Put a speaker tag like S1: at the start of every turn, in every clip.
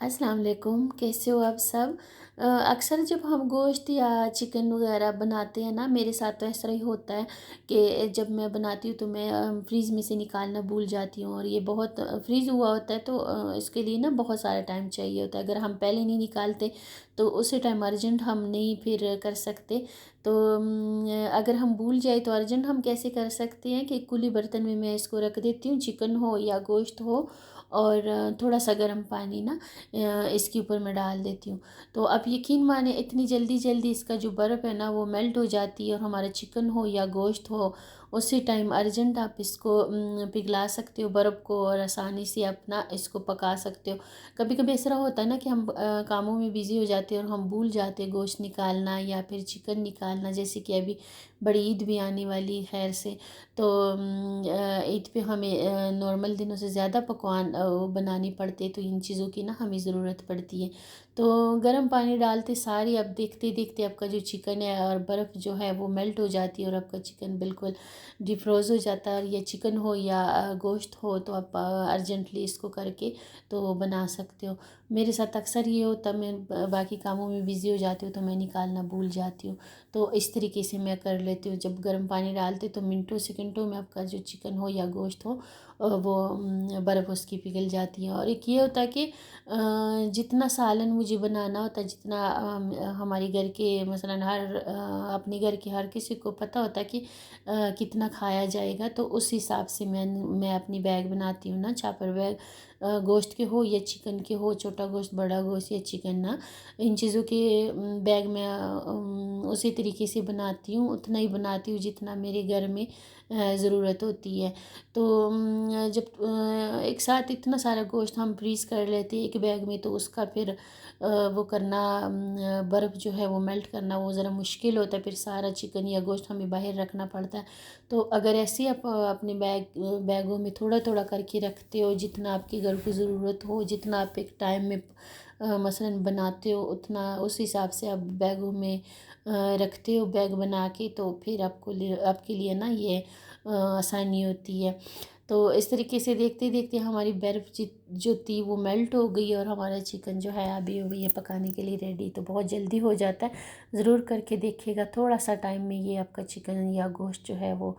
S1: अस्सलाम वालेकुम, कैसे हो आप सब। अक्सर जब हम गोश्त या चिकन वगैरह बनाते हैं ना, मेरे साथ तो ऐसा ही होता है कि जब मैं बनाती हूँ तो मैं फ्रीज़ में से निकालना भूल जाती हूँ। और ये बहुत फ्रीज़ हुआ होता है तो इसके लिए ना बहुत सारा टाइम चाहिए होता है। अगर हम पहले नहीं निकालते तो उसी टाइम अर्जेंट हम नहीं फिर कर सकते। तो अगर हम भूल जाए तो अर्जेंट हम कैसे कर सकते हैं कि खुली बर्तन में मैं इसको रख देती हूँ, चिकन हो या गोश्त हो, और थोड़ा सा गर्म पानी ना इसके ऊपर मैं डाल देती हूँ। तो आप यकीन माने इतनी जल्दी जल्दी इसका जो बर्फ़ है ना वो मेल्ट हो जाती है, और हमारा चिकन हो या गोश्त हो उसी टाइम अर्जेंट आप इसको पिघला सकते हो बर्फ़ को, और आसानी से अपना इसको पका सकते हो। कभी कभी ऐसा होता है ना कि हम कामों में बिज़ी हो जाते हैं और हम भूल जाते हैं गोश्त निकालना या फिर चिकन निकालना। जैसे कि अभी बड़ी ईद भी आने वाली है खैर से, तो ईद पे हमें नॉर्मल दिनों से ज़्यादा पकवान बनाने पड़ते हैं, तो इन चीज़ों की ना हमें ज़रूरत पड़ती है। तो गर्म पानी डालते सारी अब देखते देखते आपका जो चिकन है और बर्फ़ जो है वो मेल्ट हो जाती है, और आपका चिकन बिल्कुल डिफ्रोज़ हो जाता है। और ये चिकन हो या गोश्त हो तो आप अर्जेंटली इसको करके तो बना सकते हो। मेरे साथ अक्सर ये होता, मैं बाकी कामों में बिज़ी हो जाती हूँ तो मैं निकालना भूल जाती हूँ। तो इस तरीके से मैं कर लेती हूँ। जब गर्म पानी डालती हूँ तो मिनटों सेकंडों में आपका जो चिकन हो या गोश्त हो वो बर्फ़ उसकी पिघल जाती है। और एक ये होता है कि जितना सालन मुझे बनाना होता है, जितना हमारे घर के मसलन अपने घर के हर किसी को पता होता है कि कितना खाया जाएगा, तो उस हिसाब से मैं अपनी बैग बनाती हूँ ना, चापर बैग। गोश्त के हो या चिकन के हो, छोटा गोश्त बड़ा गोश्त या चिकन ना, इन चीज़ों के बैग में उसी तरीके से बनाती हूँ, उतना ही बनाती हूँ जितना मेरे घर में ज़रूरत होती है। तो जब एक साथ इतना सारा गोश्त हम फ्रीज़ कर लेते हैं एक बैग में, तो उसका फिर वो करना, बर्फ़ जो है वो मेल्ट करना वो ज़रा मुश्किल होता है। फिर सारा चिकन या गोश्त हमें बाहर रखना पड़ता है। तो अगर ऐसे आप अपने बैगों में थोड़ा थोड़ा करके रखते हो, जितना आपके घर को ज़रूरत हो, जितना आप एक टाइम में मसलन बनाते हो, उतना उस हिसाब से आप बैगों में रखते हो बैग बना के, तो फिर आपके लिए ना ये आसानी होती है। तो इस तरीके से देखते देखते हमारी बर्फ़ जो थी वो मेल्ट हो गई, और हमारा चिकन जो है अभी हो गई है पकाने के लिए रेडी। तो बहुत जल्दी हो जाता है, ज़रूर करके देखिएगा, थोड़ा सा टाइम में ये आपका चिकन या गोश्त जो है वो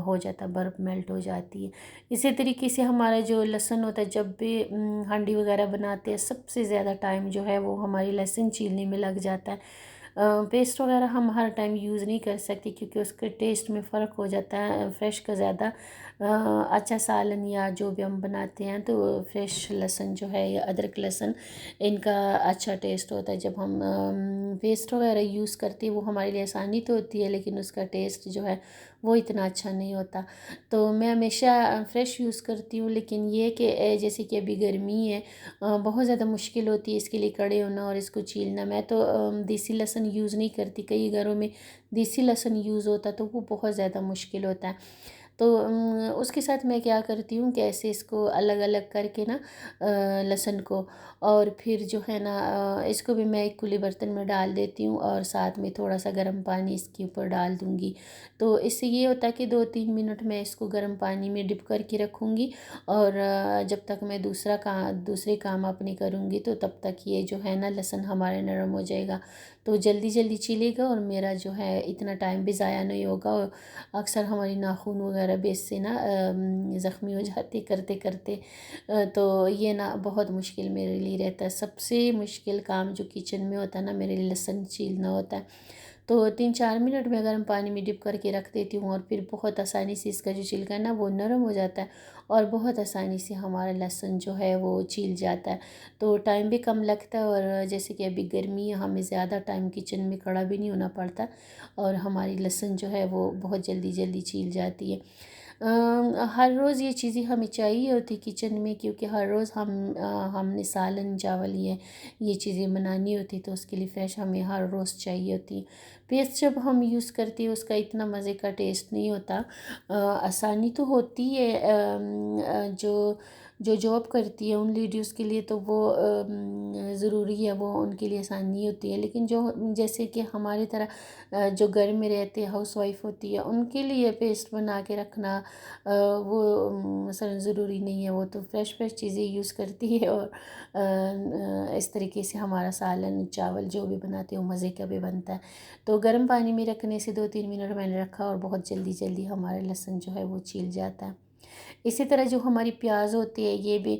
S1: हो जाता है, बर्फ़ मेल्ट हो जाती है। इसी तरीके से हमारा जो लहसुन होता है, जब भी हांडी वगैरह बनाते हैं सबसे ज़्यादा टाइम जो है वो हमारी लहसुन छीलने में लग जाता है। पेस्ट वगैरह हम हर टाइम यूज़ नहीं कर सकते क्योंकि उसके टेस्ट में फ़र्क हो जाता है। फ्रेश का ज़्यादा अच्छा सालन या जो भी हम बनाते हैं तो फ्रेश लहसुन जो है या अदरक लहसुन, इनका अच्छा टेस्ट होता है। जब हम पेस्ट वगैरह यूज़ करते हैं वो हमारे लिए आसानी तो होती है, लेकिन उसका टेस्ट जो है वो इतना अच्छा नहीं होता। तो मैं हमेशा फ़्रेश यूज़ करती हूँ, लेकिन ये कि जैसे कि अभी गर्मी है, बहुत ज़्यादा मुश्किल होती है इसके लिए खड़े होना और इसको छीलना। मैं तो देसी लहसुन यूज़ नहीं करती, कई घरों में देसी लहसुन यूज़ होता तो वो बहुत ज़्यादा मुश्किल होता है। तो उसके साथ मैं क्या करती हूँ कि ऐसे इसको अलग अलग करके ना लहसुन को, और फिर जो है ना इसको भी मैं एक खुले बर्तन में डाल देती हूँ, और साथ में थोड़ा सा गर्म पानी इसके ऊपर डाल दूँगी। तो इससे ये होता है कि 2-3 मिनट मैं इसको गर्म पानी में डिप करके रखूँगी, और जब तक मैं दूसरे काम अपने करूँगी तो तब तक ये जो है ना लहसुन हमारा नरम हो जाएगा। तो जल्दी जल्दी छिलेगा और मेरा जो है इतना टाइम भी ज़ाया नहीं होगा। और अक्सर हमारी नाखून वगैरह भी इससे ना ज़ख्मी हो जाते करते करते। तो ये ना बहुत मुश्किल मेरे लिए रहता है। सबसे मुश्किल काम जो किचन में होता है ना मेरे लिए लहसुन छीलना होता है। तो 3-4 मिनट में गर्म पानी में डिप करके रख देती हूँ, और फिर बहुत आसानी से इसका जो छिलका है ना वो नरम हो जाता है, और बहुत आसानी से हमारा लहसुन जो है वो छिल जाता है। तो टाइम भी कम लगता है, और जैसे कि अभी गर्मी है हमें ज़्यादा टाइम किचन में खड़ा भी नहीं होना पड़ता, और हमारी लहसुन जो है वो बहुत जल्दी जल्दी छिल जाती है। हर रोज़ ये चीज़ें हमें चाहिए होती किचन में, क्योंकि हर रोज़ हमने सालन चावल ये चीज़ें बनानी होती, तो उसके लिए फ़्रेश हमें हर रोज़ चाहिए होती। पेस्ट जब हम यूज़ करते हैं उसका इतना मज़े का टेस्ट नहीं होता। आसानी तो होती है, जो जो जॉब करती है उन लेडीज़ के लिए तो वो ज़रूरी है, वो उनके लिए आसान नहीं होती है। लेकिन जो जैसे कि हमारी तरह जो घर में रहते हैं, हाउस वाइफ होती है, उनके लिए पेस्ट बना के रखना वो मसलन ज़रूरी नहीं है। वो तो फ्रेश फ्रेश चीज़ें यूज़ करती है और इस तरीके से हमारा सालन चावल जो भी बनाते हो मज़े का भी बनता है। तो गर्म पानी में रखने से 2-3 मिनट मैंने रखा और बहुत जल्दी जल्दी हमारा लहसुन जो है वो छील जाता है। इसी तरह जो हमारी प्याज होती है ये भी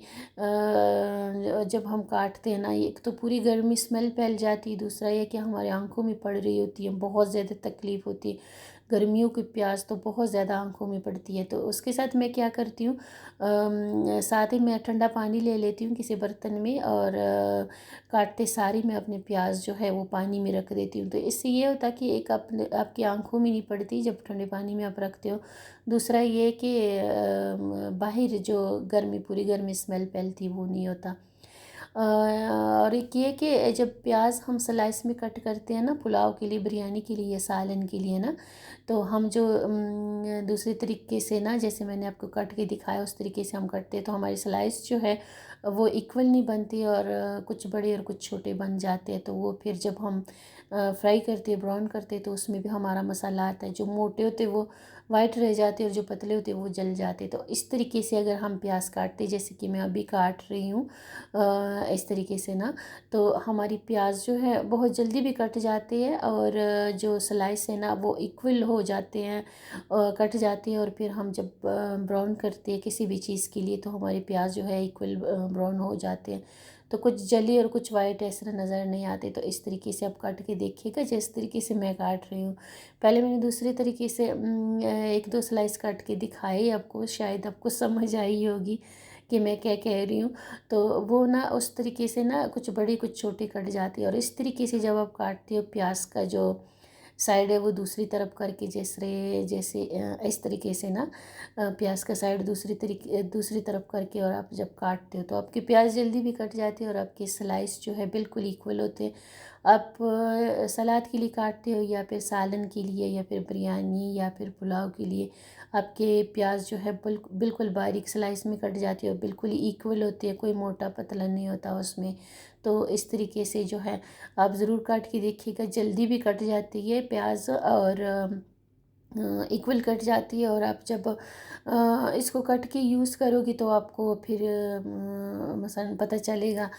S1: जब हम काटते हैं ना, एक तो पूरी गर्मी स्मेल फैल जाती है, दूसरा ये कि हमारी आंखों में पड़ रही होती है, बहुत ज़्यादा तकलीफ़ होती है। गर्मियों की प्याज तो बहुत ज़्यादा आंखों में पड़ती है, तो उसके साथ मैं क्या करती हूँ, साथ ही मैं ठंडा पानी ले लेती हूँ किसी बर्तन में और काटते सारी मैं अपने प्याज जो है वो पानी में रख देती हूँ। तो इससे ये होता है कि एक अपने आपकी आंखों में नहीं पड़ती जब ठंडे पानी में आप रखते हो। दूसरा ये कि बाहर जो गर्मी पूरी गर्मी स्मेल फैलती वो नहीं होता। और एक ये कि जब प्याज हम स्लाइस में कट करते हैं ना पुलाव के लिए, बिरयानी के लिए या सालन के लिए ना, तो हम जो दूसरे तरीके से ना, जैसे मैंने आपको कट के दिखाया उस तरीके से हम कटते हैं तो हमारी स्लाइस जो है वो इक्वल नहीं बनती और कुछ बड़े और कुछ छोटे बन जाते हैं। तो वो फिर जब हम फ्राई करते हैं, ब्राउन करते हैं, तो उसमें भी हमारा मसाला आता है। जो मोटे होते हैं वो वाइट रह जाते हैं और जो पतले होते हैं वो जल जाते हैं। तो इस तरीके से अगर हम प्याज काटते जैसे कि मैं अभी काट रही हूँ इस तरीके से ना, तो हमारी प्याज जो है बहुत जल्दी भी कट जाती है और जो स्लाइस है ना वो इक्वल हो जाते हैं, कट जाती है। और फिर हम जब ब्राउन करते हैं किसी भी चीज़ के लिए तो हमारी प्याज जो है इक्वल ब्राउन हो जाते हैं। तो कुछ जली और कुछ वाइट इस तरह नज़र नहीं आते। तो इस तरीके से आप काट के देखिएगा जिस तरीके से मैं काट रही हूँ। पहले मैंने दूसरे तरीके से 1-2 स्लाइस काट के दिखाई आपको, शायद आपको समझ आई होगी कि मैं क्या कह रही हूँ। तो वो ना उस तरीके से ना कुछ बड़ी कुछ छोटी कट जाती है। और इस तरीके से जब आप काटते हो प्याज का जो साइड है वो दूसरी तरफ करके, जैसे जैसे इस तरीके से ना प्याज का साइड दूसरी तरफ करके और आप जब काटते हो तो आपकी प्याज जल्दी भी कट जाती है और आपके स्लाइस जो है बिल्कुल इक्वल होते हैं। आप सलाद के लिए काटते हो या फिर सालन के लिए या फिर बिरयानी या फिर पुलाव के लिए, आपके प्याज जो है बिल्कुल बारीक स्लाइस में कट जाती है और बिल्कुल ही इक्वल होती है, कोई मोटा पतला नहीं होता उसमें। तो इस तरीके से जो है आप ज़रूर काट के देखिएगा, जल्दी भी कट जाती है प्याज और इक्वल कट जाती है। और आप जब इसको कट के यूज़ करोगी तो आपको फिर मसलन पता चलेगा।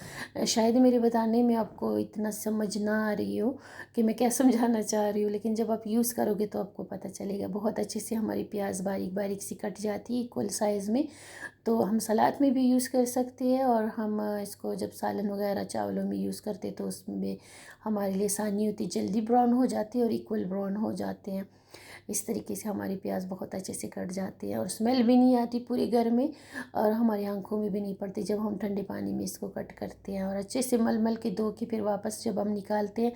S1: शायद मेरे बताने में आपको इतना समझ ना आ रही हो कि मैं क्या समझाना चाह रही हूँ, लेकिन जब आप यूज़ करोगे तो आपको पता चलेगा। बहुत अच्छे से हमारी प्याज बारीक बारीक सी कट जाती है इक्वल साइज़ में। तो हम सलाद में भी यूज़ कर सकते हैं और हम इसको जब सालन वगैरह चावलों में यूज़ करते हैं तो उसमें भी हमारे लिए आसानी होती है, जल्दी ब्राउन हो जाती है और इक्वल ब्राउन हो जाते हैं। इस तरीके से हमारी प्याज बहुत अच्छे से कट जाती है और स्मेल भी नहीं आती पूरे घर में और हमारी आंखों में भी नहीं पड़ती जब हम ठंडे पानी में इसको कट करते हैं। और अच्छे से मल मल के धो के फिर वापस जब हम निकालते हैं,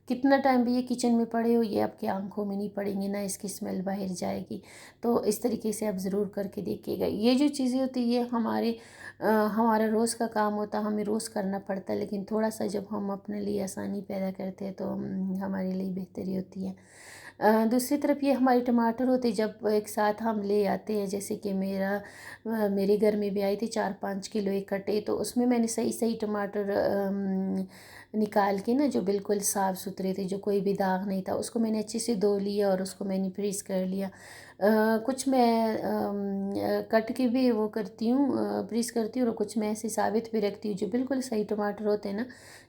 S1: कितना टाइम भी ये किचन में पड़े हो ये आपकी आंखों में नहीं पड़ेंगे, ना इसकी स्मेल बाहर जाएगी। तो इस तरीके से आप ज़रूर करके देखिएगा। ये जो चीज़ें होती है ये हमारा रोज़ का काम होता है, हमें रोज़ करना पड़ता है, लेकिन थोड़ा सा जब हम अपने लिए आसानी पैदा करते हैं तो हमारे लिए बेहतरी होती है। दूसरी तरफ ये हमारे टमाटर होते जब एक साथ हम ले आते हैं, जैसे कि मेरे घर में भी आई थी 4-5 किलो इकट्ठे, तो उसमें मैंने सही सही टमाटर निकाल के ना जो बिल्कुल साफ़ सुथरे थे, जो कोई भी दाग नहीं था, उसको मैंने अच्छे से धो लिया और उसको मैंने फ्रीज़ कर लिया। कुछ मैं कट के भी वो करती हूँ, फ्रीज़ करती हूँ और कुछ मैं ऐसे साबित भी रखती हूँ जो बिल्कुल सही टमाटर होते हैं ना,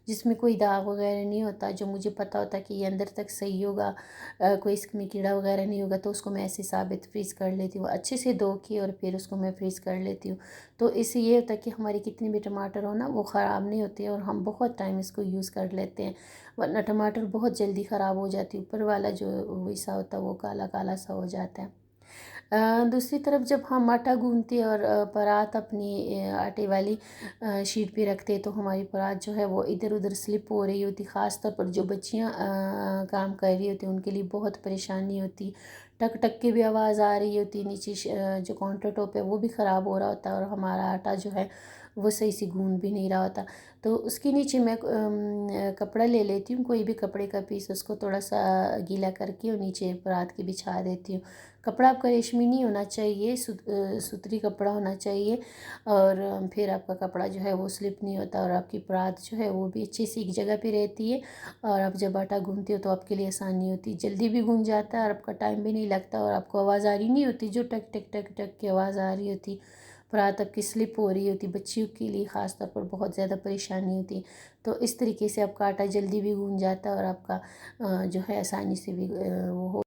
S1: जिसमें कोई दाग वगैरह नहीं होता, जो मुझे पता होता है कि ये अंदर तक सही होगा, कोई इसमें कीड़ा वगैरह नहीं होगा, तो उसको मैं ऐसे साबित फ्रीज़ कर लेती हूँ अच्छे से धो के और फिर उसको मैं फ्रीज़ कर लेती हूँ। तो इससे ये होता है कि हमारे कितने भी टमाटर हो ना वो ख़राब नहीं होते और हम बहुत टाइम इसको यूज़ कर लेते हैं, वरना टमाटर बहुत जल्दी ख़राब हो जाती है, ऊपर वाला जो वैसा होता है वो काला काला सा हो जाता है। दूसरी तरफ जब हम आटा गूंथते और परात अपनी आटे वाली शीट पे रखते हैं तो हमारी परात जो है वो इधर उधर स्लिप हो रही होती, ख़ास तौर पर जो बच्चियां काम कर रही होती हैं उनके लिए बहुत परेशानी होती। टक टक की भी आवाज़ आ रही होती, नीचे जो काउंटर टॉप है वो भी ख़राब हो रहा होता है और हमारा आटा जो है वो सही से गूंद भी नहीं रहा होता। तो उसके नीचे मैं कपड़ा ले लेती हूँ, कोई भी कपड़े का पीस, उसको थोड़ा सा गीला करके और नीचे परात के बिछा देती हूँ। कपड़ा आपका रेशमी नहीं होना चाहिए, सुतरी कपड़ा होना चाहिए। और फिर आपका कपड़ा जो है वो स्लिप नहीं होता और आपकी परात जो है वो भी अच्छी सी एक जगह पे रहती है। और आप जब आटा गूंथते हो तो आपके लिए आसानी होती है, जल्दी भी गूंथ जाता है और आपका टाइम भी नहीं लगता और आपको आवाज़ आ रही नहीं होती जो टक टक टक टक की आवाज़ आ रही होती। परात आपकी स्लिप हो रही होती, बच्चियों के लिए ख़ास तौर पर बहुत ज़्यादा परेशानी होती। तो इस तरीके से आपका आटा जल्दी भी गूंथ जाता है और आपका जो है आसानी से भी वो हो